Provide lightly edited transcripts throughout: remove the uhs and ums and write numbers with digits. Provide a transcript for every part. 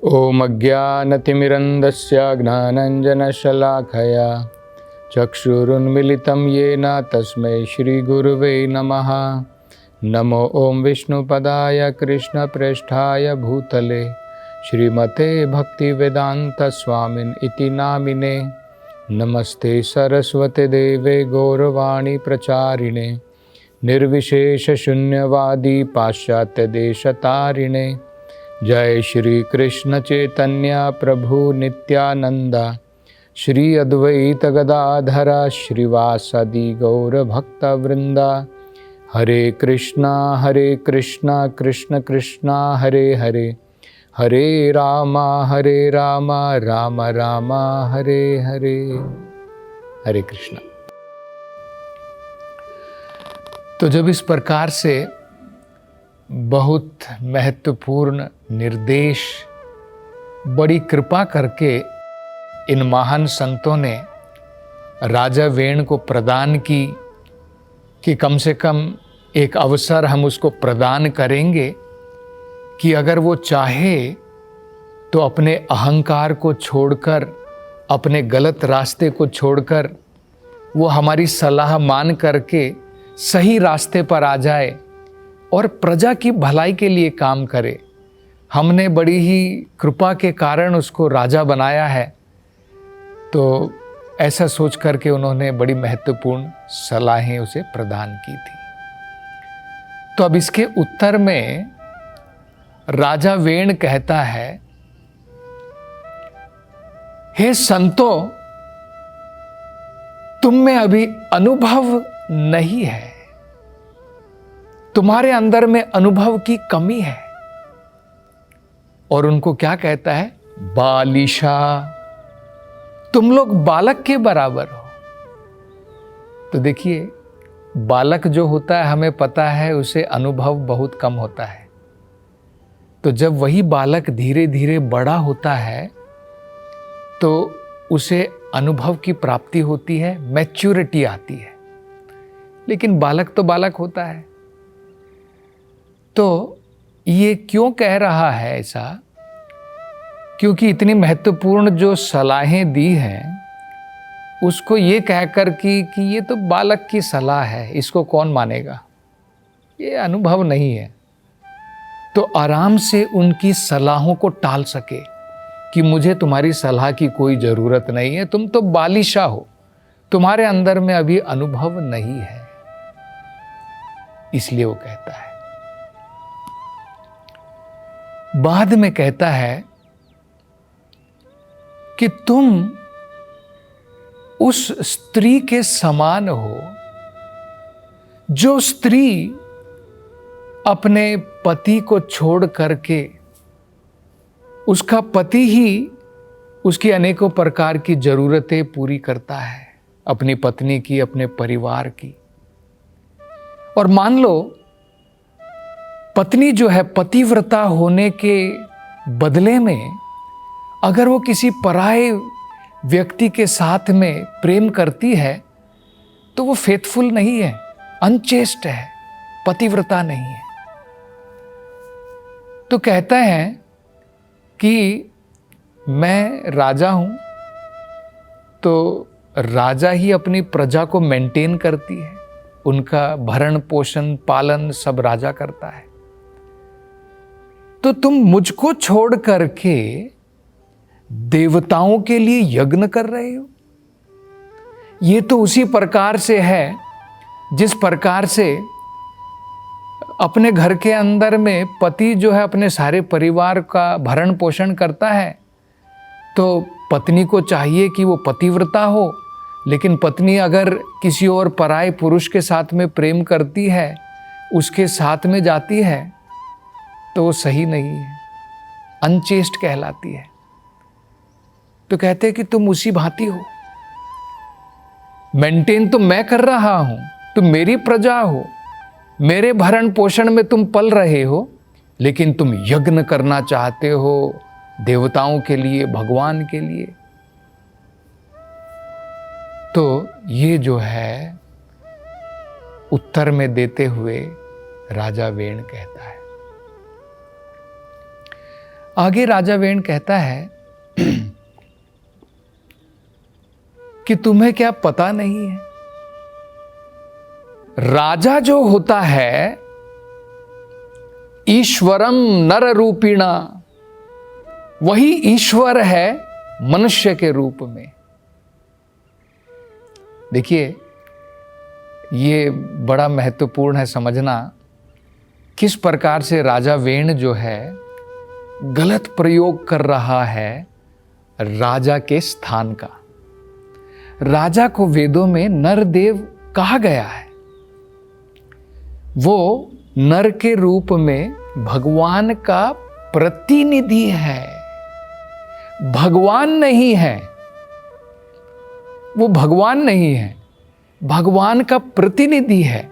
ॐ अज्ञानतिमिरन्धस्य ज्ञानाञ्जनशलाखया चक्षुरुन्मिलितं येन तस्मै श्रीगुरुवे नमः। नमो ॐ विष्णुपदाय कृष्णप्रेष्ठाय भूतले श्रीमते भक्तिवेदान्तस्वामिन् इति नामिने। नमस्ते सरस्वते देवे गौरवाणी प्रचारिणे निर्विशेषशून्यवादी पाश्चात्यदेशतारिणे। जय श्री कृष्ण चैतन्य प्रभु नित्यानंद श्री अद्वैत गदाधर श्रीवासदि गौर भक्त वृंदा। हरे कृष्णा कृष्ण कृष्णा हरे हरे, हरे राम राम राम हरे हरे। हरे कृष्णा। तो जब इस प्रकार से बहुत महत्वपूर्ण निर्देश बड़ी कृपा करके इन महान संतों ने राजा वेण को प्रदान की कि कम से कम एक अवसर हम उसको प्रदान करेंगे कि अगर वो चाहे तो अपने अहंकार को छोड़कर, अपने गलत रास्ते को छोड़कर वो हमारी सलाह मान करके सही रास्ते पर आ जाए और प्रजा की भलाई के लिए काम करे। हमने बड़ी ही कृपा के कारण उसको राजा बनाया है। तो ऐसा सोच करके उन्होंने बड़ी महत्वपूर्ण सलाहें उसे प्रदान की थी। तो अब इसके उत्तर में राजा वेण कहता है, हे संतो, तुम में अभी अनुभव नहीं है, तुम्हारे अंदर में अनुभव की कमी है। और उनको क्या कहता है? बालिशा, तुम लोग बालक के बराबर हो। तो देखिए, बालक जो होता है हमें पता है उसे अनुभव बहुत कम होता है। तो जब वही बालक धीरे धीरे बड़ा होता है तो उसे अनुभव की प्राप्ति होती है, मैच्योरिटी आती है। लेकिन बालक तो बालक होता है। तो ये क्यों कह रहा है ऐसा? क्योंकि इतनी महत्वपूर्ण जो सलाहें दी हैं उसको ये कहकर कि ये तो बालक की सलाह है, इसको कौन मानेगा, ये अनुभव नहीं है। तो आराम से उनकी सलाहों को टाल सके कि मुझे तुम्हारी सलाह की कोई ज़रूरत नहीं है, तुम तो बालिशा हो, तुम्हारे अंदर में अभी अनुभव नहीं है। इसलिए वो कहता है। बाद में कहता है कि तुम उस स्त्री के समान हो जो स्त्री अपने पति को छोड़ करके, उसका पति ही उसकी अनेकों प्रकार की जरूरतें पूरी करता है, अपनी पत्नी की, अपने परिवार की। और मान लो पत्नी जो है पतिव्रता होने के बदले में अगर वो किसी पराये व्यक्ति के साथ में प्रेम करती है तो वो फेथफुल नहीं है, अनचेस्ट है, पतिव्रता नहीं है। तो कहता है कि मैं राजा हूं, तो राजा ही अपनी प्रजा को मेंटेन करती है, उनका भरण पोषण पालन सब राजा करता है। तो तुम मुझको छोड़ करके देवताओं के लिए यज्ञ कर रहे हो। ये तो उसी प्रकार से है जिस प्रकार से अपने घर के अंदर में पति जो है अपने सारे परिवार का भरण पोषण करता है। तो पत्नी को चाहिए कि वो पतिव्रता हो, लेकिन पत्नी अगर किसी और पराये पुरुष के साथ में प्रेम करती है, उसके साथ में जाती है, तो वो सही नहीं है, अनचेस्ट कहलाती है। तो कहते हैं कि तुम उसी भांति हो, मेंटेन तो मैं कर रहा हूं, तुम मेरी प्रजा हो, मेरे भरण पोषण में तुम पल रहे हो, लेकिन तुम यज्ञ करना चाहते हो देवताओं के लिए, भगवान के लिए। तो ये जो है उत्तर में देते हुए राजा वेण कहता है। आगे राजा वेण कहता है कि तुम्हें क्या पता नहीं है, राजा जो होता है ईश्वरम नर रूपिणा, वही ईश्वर है मनुष्य के रूप में। देखिए, ये बड़ा महत्वपूर्ण है समझना किस प्रकार से राजा वेण जो है गलत प्रयोग कर रहा है राजा के स्थान का। राजा को वेदों में नरदेव कहा गया है। वो नर के रूप में भगवान का प्रतिनिधि है, भगवान नहीं है। वो भगवान नहीं है, भगवान का प्रतिनिधि है।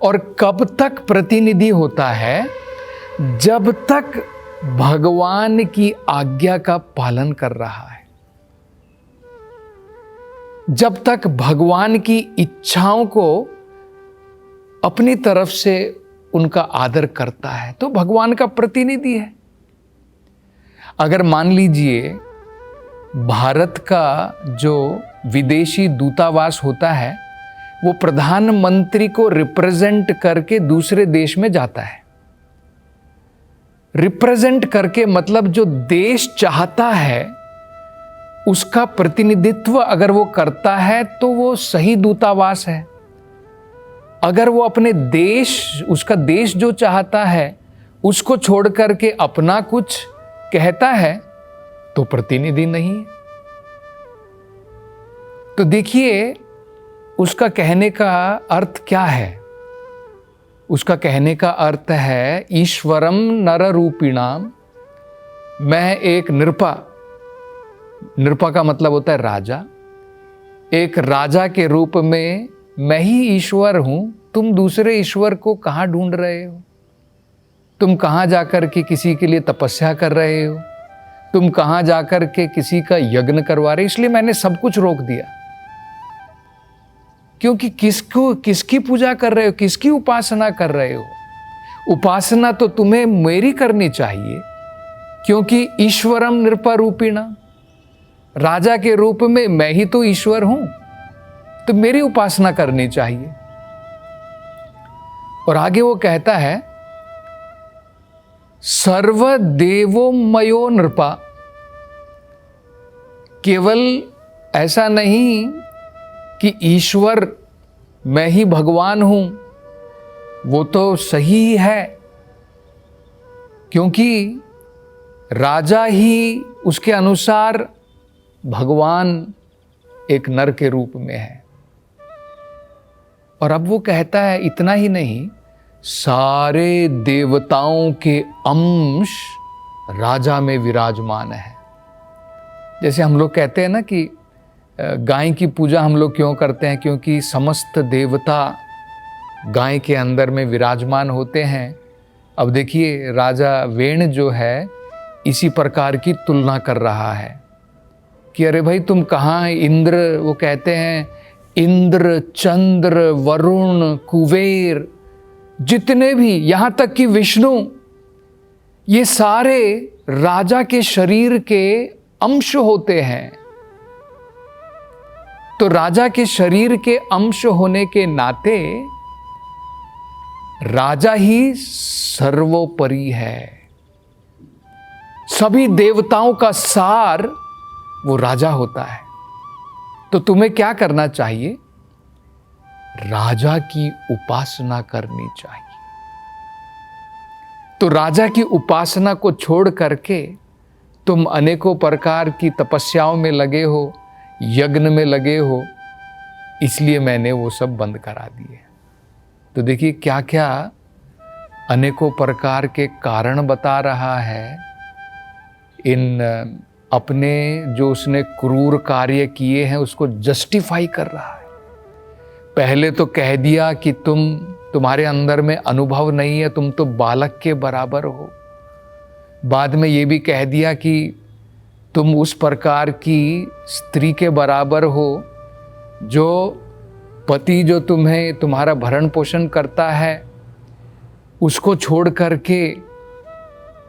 और कब तक प्रतिनिधि होता है? जब तक भगवान की आज्ञा का पालन कर रहा है, जब तक भगवान की इच्छाओं को अपनी तरफ से उनका आदर करता है तो भगवान का प्रतिनिधि है। अगर मान लीजिए भारत का जो विदेशी दूतावास होता है वो प्रधानमंत्री को रिप्रेजेंट करके दूसरे देश में जाता है। रिप्रेजेंट करके मतलब जो देश चाहता है उसका प्रतिनिधित्व अगर वो करता है तो वो सही दूतावास है। अगर वो अपने देश, उसका देश जो चाहता है उसको छोड़ करके अपना कुछ कहता है तो प्रतिनिधि नहीं है। तो देखिए उसका कहने का अर्थ क्या है? उसका कहने का अर्थ है ईश्वरम नर रूपिणाम, मैं एक नृपा, नृपा का मतलब होता है राजा, एक राजा के रूप में मैं ही ईश्वर हूं। तुम दूसरे ईश्वर को कहां ढूंढ रहे हो? तुम कहां जाकर के किसी के लिए तपस्या कर रहे हो? तुम कहां जाकर के किसी का यज्ञ करवा रहे हो? इसलिए मैंने सब कुछ रोक दिया। क्योंकि किसकी पूजा कर रहे हो, किसकी उपासना कर रहे हो? उपासना तो तुम्हें मेरी करनी चाहिए, क्योंकि ईश्वरम नृपरूपिणा, राजा के रूप में मैं ही तो ईश्वर हूं, तो मेरी उपासना करनी चाहिए। और आगे वो कहता है सर्वदेवो मयो नृपा, केवल ऐसा नहीं कि ईश्वर मैं ही भगवान हूं, वो तो सही है, क्योंकि राजा ही उसके अनुसार भगवान एक नर के रूप में है। और अब वो कहता है इतना ही नहीं, सारे देवताओं के अंश राजा में विराजमान है। जैसे हम लोग कहते हैं ना कि गाय की पूजा हम लोग क्यों करते हैं? क्योंकि समस्त देवता गाय के अंदर में विराजमान होते हैं। अब देखिए राजा वेण जो है इसी प्रकार की तुलना कर रहा है कि अरे भाई तुम कहाँ इंद्र, वो कहते हैं इंद्र, चंद्र, वरुण, कुबेर, जितने भी, यहाँ तक कि विष्णु, ये सारे राजा के शरीर के अंश होते हैं। तो राजा के शरीर के अंश होने के नाते राजा ही सर्वोपरि है। सभी देवताओं का सार वो राजा होता है। तो तुम्हें क्या करना चाहिए? राजा की उपासना करनी चाहिए। तो राजा की उपासना को छोड़ करके तुम अनेकों प्रकार की तपस्याओं में लगे हो, यज्ञ में लगे हो, इसलिए मैंने वो सब बंद करा दिए। तो देखिए क्या क्या अनेकों प्रकार के कारण बता रहा है। इन अपने जो उसने क्रूर कार्य किए हैं उसको जस्टिफाई कर रहा है। पहले तो कह दिया कि तुम्हारे अंदर में अनुभव नहीं है, तुम तो बालक के बराबर हो। बाद में ये भी कह दिया कि तुम उस प्रकार की स्त्री के बराबर हो जो पति जो तुम्हारा भरण पोषण करता है उसको छोड़ करके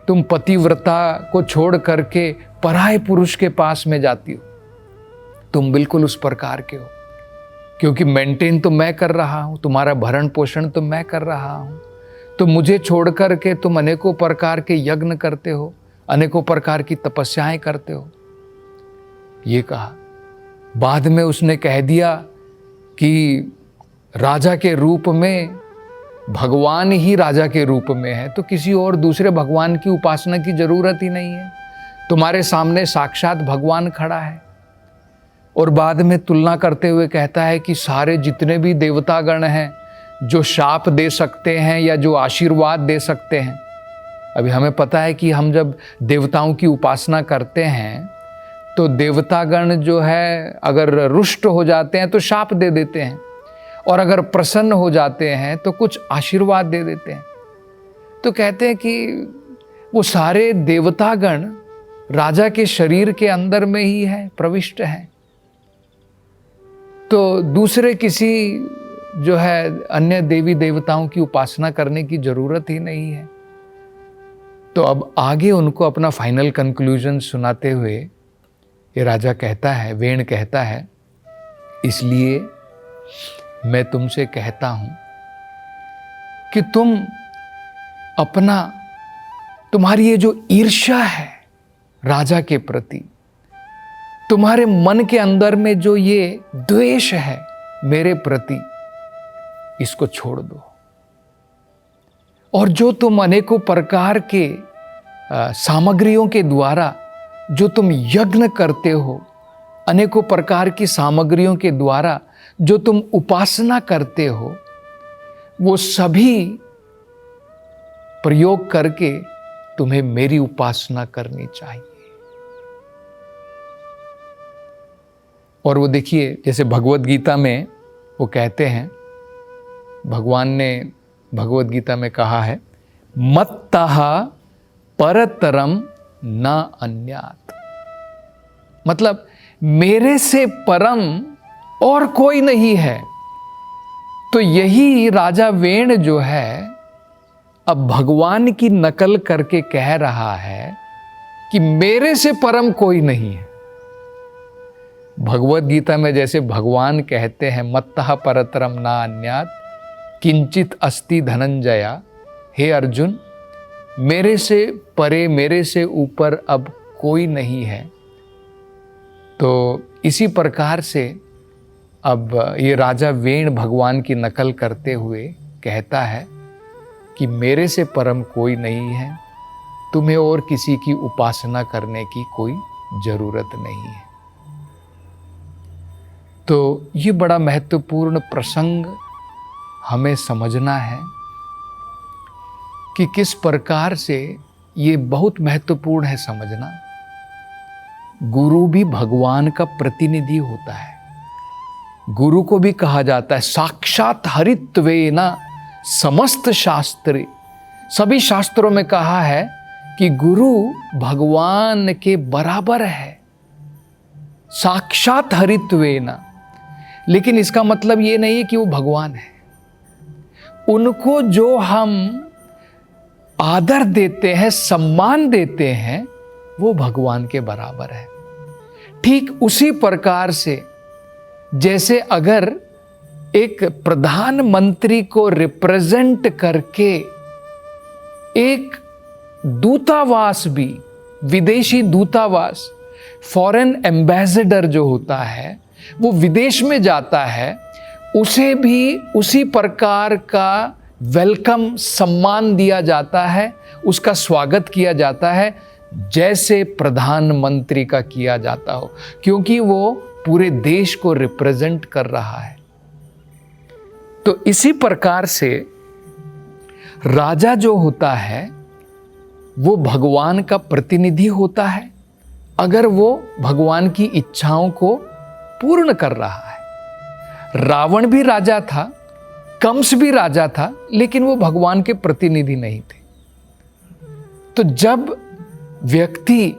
तुम पतिव्रता को छोड़ करके पराये पुरुष के पास में जाती हो, तुम बिल्कुल उस प्रकार के हो, क्योंकि मेंटेन तो मैं कर रहा हूं, तुम्हारा भरण पोषण तो मैं कर रहा हूं, तो मुझे छोड़ करके तुम अनेकों प्रकार के यज्ञ करते हो, अनेकों प्रकार की तपस्याएं करते हो। ये कहा। बाद में उसने कह दिया कि राजा के रूप में भगवान ही राजा के रूप में है, तो किसी और दूसरे भगवान की उपासना की जरूरत ही नहीं है, तुम्हारे सामने साक्षात भगवान खड़ा है। और बाद में तुलना करते हुए कहता है कि सारे जितने भी देवतागण हैं जो शाप दे सकते हैं या जो आशीर्वाद दे सकते हैं, अभी हमें पता है कि हम जब देवताओं की उपासना करते हैं तो देवतागण जो है अगर रुष्ट हो जाते हैं तो शाप दे देते हैं, और अगर प्रसन्न हो जाते हैं तो कुछ आशीर्वाद दे देते हैं। तो कहते हैं कि वो सारे देवतागण राजा के शरीर के अंदर में ही है, प्रविष्ट हैं, तो दूसरे किसी जो है अन्य देवी देवताओं की उपासना करने की जरूरत ही नहीं है। तो अब आगे उनको अपना फाइनल कंक्लूजन सुनाते हुए ये राजा कहता है, वेण कहता है, इसलिए मैं तुमसे कहता हूं कि तुम्हारी ये जो ईर्ष्या है राजा के प्रति, तुम्हारे मन के अंदर में जो ये द्वेष है मेरे प्रति, इसको छोड़ दो। और जो तुम अनेकों प्रकार के सामग्रियों के द्वारा जो तुम यज्ञ करते हो, अनेकों प्रकार की सामग्रियों के द्वारा जो तुम उपासना करते हो, वो सभी प्रयोग करके तुम्हें मेरी उपासना करनी चाहिए। और वो देखिए, जैसे भगवत गीता में वो कहते हैं, भगवान ने भगवत गीता में कहा है, मत्तः परतरम न अन्यात्, मतलब मेरे से परम और कोई नहीं है। तो यही राजा वेण जो है अब भगवान की नकल करके कह रहा है कि मेरे से परम कोई नहीं है। भगवत गीता में जैसे भगवान कहते हैं, मत्तः परतरम न अन्यात् किंचित अस्ति धनंजया, हे अर्जुन मेरे से परे, मेरे से ऊपर अब कोई नहीं है। तो इसी प्रकार से अब ये राजा वेण भगवान की नकल करते हुए कहता है कि मेरे से परम कोई नहीं है, तुम्हें और किसी की उपासना करने की कोई जरूरत नहीं है। तो ये बड़ा महत्वपूर्ण प्रसंग हमें समझना है कि किस प्रकार से ये बहुत महत्वपूर्ण है समझना। गुरु भी भगवान का प्रतिनिधि होता है। गुरु को भी कहा जाता है साक्षात हरित्वेन समस्त शास्त्रे। सभी शास्त्रों में कहा है कि गुरु भगवान के बराबर है, साक्षात हरित्वेन। लेकिन इसका मतलब ये नहीं है कि वो भगवान है। उनको जो हम आदर देते हैं, सम्मान देते हैं, वो भगवान के बराबर है। ठीक उसी प्रकार से जैसे अगर एक प्रधानमंत्री को रिप्रेजेंट करके एक दूतावास भी, विदेशी दूतावास, फॉरेन एम्बेसडर जो होता है, वो विदेश में जाता है, उसे भी उसी प्रकार का वेलकम, सम्मान दिया जाता है, उसका स्वागत किया जाता है जैसे प्रधानमंत्री का किया जाता हो, क्योंकि वो पूरे देश को रिप्रेजेंट कर रहा है। तो इसी प्रकार से राजा जो होता है वो भगवान का प्रतिनिधि होता है, अगर वो भगवान की इच्छाओं को पूर्ण कर रहा है। रावण भी राजा था, कंस भी राजा था, लेकिन वो भगवान के प्रतिनिधि नहीं थे। तो जब व्यक्ति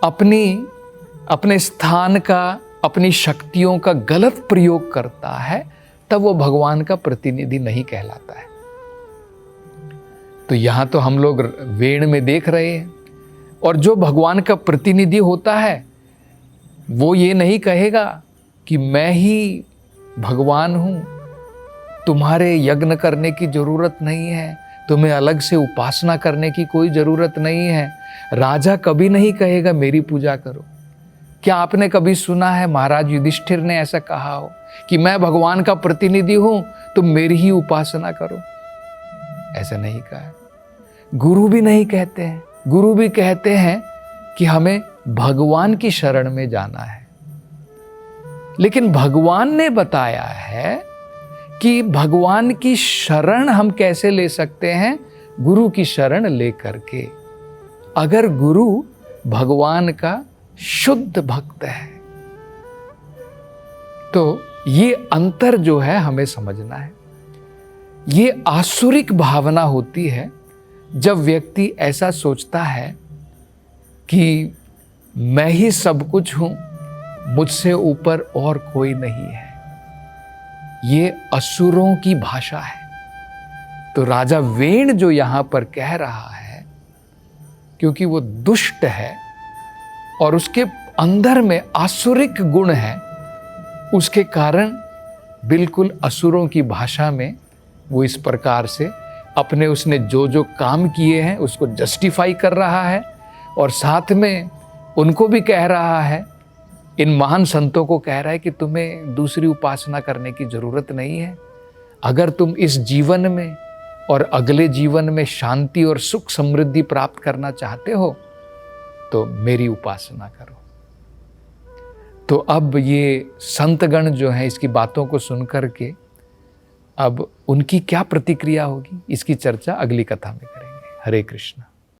अपने स्थान का, अपनी शक्तियों का गलत प्रयोग करता है, तब वो भगवान का प्रतिनिधि नहीं कहलाता है। तो तो यहाँ तो हम लोग वेण में देख रहे हैं, और जो भगवान का प्रतिनिधि होता है वो ये नहीं कहेगा कि मैं ही भगवान हूँ, तुम्हारे यज्ञ करने की जरूरत नहीं है, तुम्हें अलग से उपासना करने की कोई जरूरत नहीं है। राजा कभी नहीं कहेगा मेरी पूजा करो। क्या आपने कभी सुना है महाराज युधिष्ठिर ने ऐसा कहा हो कि मैं भगवान का प्रतिनिधि हूं, तुम मेरी ही उपासना करो? ऐसा नहीं कहा। गुरु भी नहीं कहते हैं। गुरु भी कहते हैं कि हमें भगवान की शरण में जाना है। लेकिन भगवान ने बताया है कि भगवान की शरण हम कैसे ले सकते हैं? गुरु की शरण लेकर के। अगर गुरु भगवान का शुद्ध भक्त है तो ये अंतर जो है हमें समझना है। ये आसुरिक भावना होती है जब व्यक्ति ऐसा सोचता है कि मैं ही सब कुछ हूं, मुझसे ऊपर और कोई नहीं है। ये असुरों की भाषा है। तो राजा वेण जो यहां पर कह रहा है, क्योंकि वो दुष्ट है और उसके अंदर में आसुरिक गुण है, उसके कारण बिल्कुल असुरों की भाषा में वो इस प्रकार से अपने उसने जो जो काम किए हैं उसको जस्टिफाई कर रहा है, और साथ में उनको भी कह रहा है, इन महान संतों को कह रहा है कि तुम्हें दूसरी उपासना करने की जरूरत नहीं है। अगर तुम इस जीवन में और अगले जीवन में शांति और सुख समृद्धि प्राप्त करना चाहते हो तो मेरी उपासना करो। तो अब ये संतगण जो हैं इसकी बातों को सुनकर के अब उनकी क्या प्रतिक्रिया होगी, इसकी चर्चा अगली कथा में करेंगे। हरे कृष्ण।